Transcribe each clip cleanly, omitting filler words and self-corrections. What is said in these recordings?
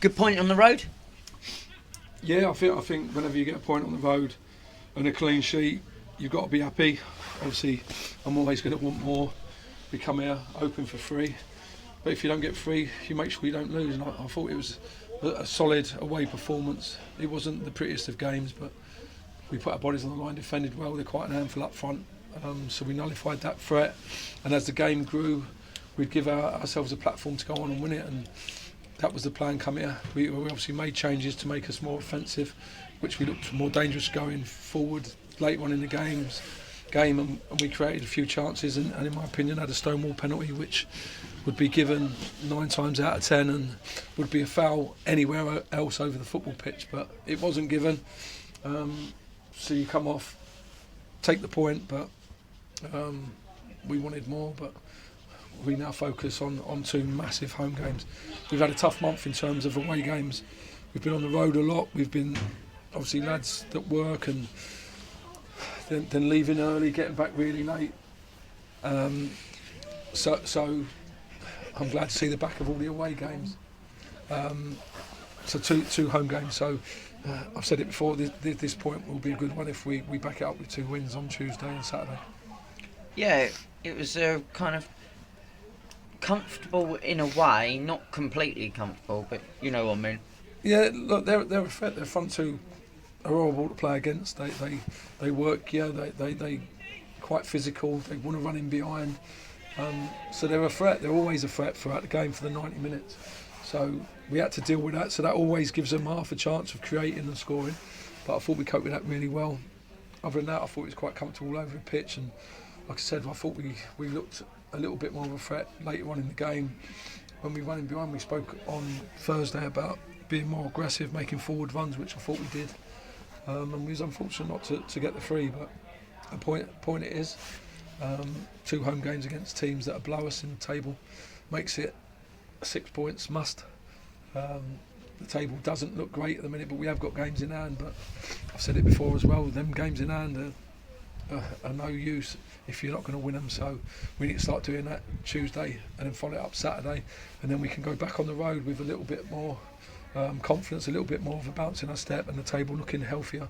Good point on the road? Yeah, I think whenever you get a point on the road and a clean sheet, you've got to be happy. Obviously, I'm always going to want more. We come here open for free, but if you don't get free, you make sure you don't lose. And I thought it was a solid away performance. It wasn't the prettiest of games, but we put our bodies on the line, defended well. They're quite an handful up front, so we nullified that threat. And as the game grew, we'd give ourselves a platform to go on and win it, and that was the plan come here. We obviously made changes to make us more offensive, which we looked more dangerous going forward late on in the game, and we created a few chances and in my opinion had a stonewall penalty which would be given 9 times out of 10 and would be a foul anywhere else over the football pitch, but it wasn't given. So you come off, take the point, but we wanted more, but we now focus on 2 massive home games. We've had a tough month in terms of away games. We've been on the road a lot. We've been obviously lads that work and then leaving early, getting back really late. So I'm glad to see the back of all the away games. So two home games. So I've said it before, this point will be a good one if we back it up with 2 wins on Tuesday and Saturday. Yeah, it was a kind of comfortable in a way, not completely comfortable, but you know what I mean. Yeah, look, they're a threat. Their front 2 are horrible to play against. They work, they quite physical. They want to run in behind. So they're a threat. They're always a threat throughout the game for the 90 minutes. So we had to deal with that. So that always gives them half a chance of creating and scoring. But I thought we coped with that really well. Other than that, I thought it was quite comfortable all over the pitch. And like I said, I thought we looked a little bit more of a threat later on in the game. When we ran in behind, we spoke on Thursday about being more aggressive, making forward runs, which I thought we did. And we was unfortunate not to get the 3, but a point it is. 2 home games against teams that are below us in the table makes it 6 points must. The table doesn't look great at the minute, but we have got games in hand. But I've said it before as well, them games in hand are no use if you're not going to win them. So we need to start doing that Tuesday and then follow it up Saturday, and then we can go back on the road with a little bit more confidence, a little bit more of a bounce in our step and the table looking healthier,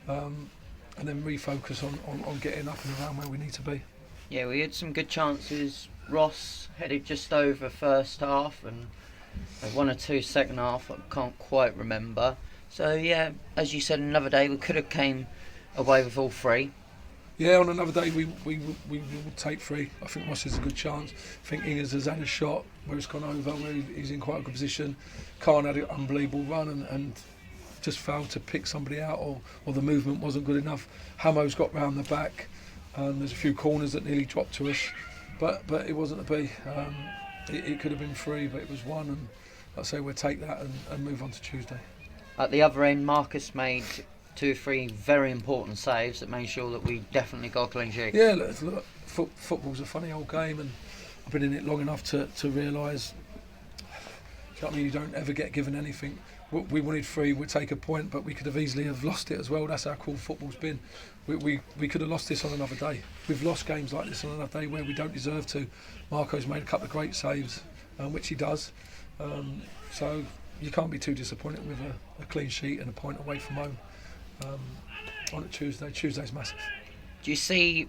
and then refocus on getting up and around where we need to be. Yeah, we had some good chances. Ross headed just over first half and 1 or 2 second half, I can't quite remember. So yeah, as you said, another day we could have came away with all 3. Yeah, on another day we will take 3. I think Ross is a good chance. I think Ingers has had a shot where it's gone over, where he's in quite a good position. Khan had an unbelievable run and just failed to pick somebody out, or the movement wasn't good enough. Hamo's got round the back. There's a few corners that nearly dropped to us, but it wasn't to be. It could have been 3, but it was 1, and like I say, we'll take that and move on to Tuesday. At the other end, Marcus made 2 or 3 very important saves that made sure that we definitely got a clean sheet. Yeah, look, football's a funny old game, and I've been in it long enough to realise, you don't ever get given anything. We wanted 3, we'd take a point, but we could have easily have lost it as well. That's how cool football's been. We could have lost this on another day. We've lost games like this on another day where we don't deserve to. Marco's made a couple of great saves, which he does. So you can't be too disappointed with a clean sheet and a point away from home on a Tuesday. Tuesday's massive. Do you see,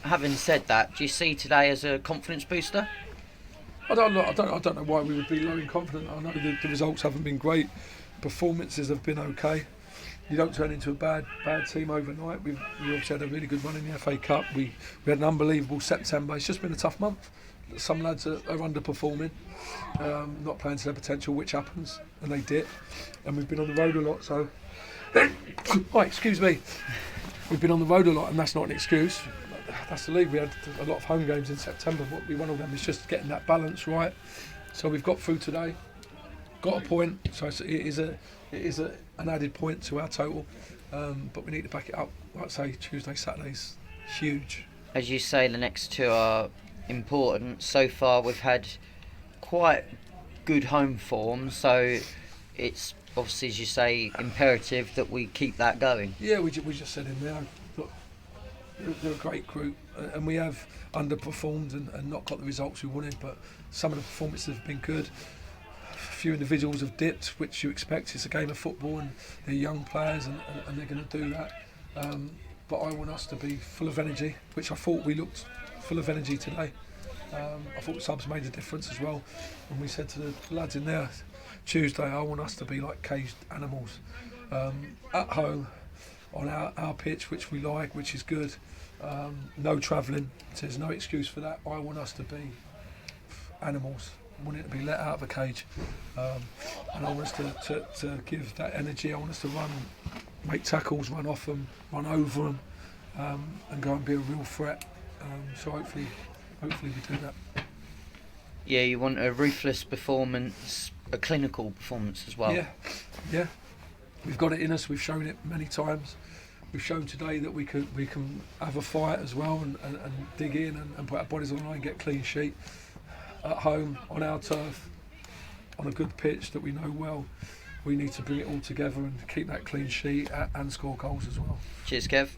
having said that, do you see today as a confidence booster? I don't know why we would be low in confidence. I know the results haven't been great. Performances have been okay. You don't turn into a bad team overnight. We obviously had a really good run in the FA Cup. We had an unbelievable September. It's just been a tough month. Some lads are underperforming, not playing to their potential, which happens, and they did. And we've been on the road a lot, so... Oh, excuse me. We've been on the road a lot, and that's not an excuse. That's the league. We had a lot of home games in September. What we won all them is just getting that balance right. So we've got through today, got a point. So it is an added point to our total. But we need to back it up. Like I say, Tuesday, Saturday's huge. As you say, the next 2 are important. So far, we've had quite good home form. So it's obviously, as you say, imperative that we keep that going. Yeah, we just said in there. Look, they're a great group, and we have underperformed and not got the results we wanted, but some of the performances have been good. few individuals have dipped, which you expect. It's a game of football, and they're young players, and they're going to do that. But I want us to be full of energy, which I thought we looked full of energy today. I thought subs made a difference as well. And we said to the lads in there Tuesday, I want us to be like caged animals at home on our pitch, which we like, which is good. No travelling, so there's no excuse for that. I want us to be animals. I want it to be let out of a cage, and I want us to give that energy. I want us to run, make tackles, run off them, run over them, and go and be a real threat. So hopefully we do that. Yeah, you want a ruthless performance, a clinical performance as well. Yeah. We've got it in us. We've shown it many times. We've shown today that we can have a fight as well and dig in and put our bodies on the line, get clean sheet at home on our turf, on a good pitch that we know well. We need to bring it all together and keep that clean sheet and score goals as well. Cheers, Kev.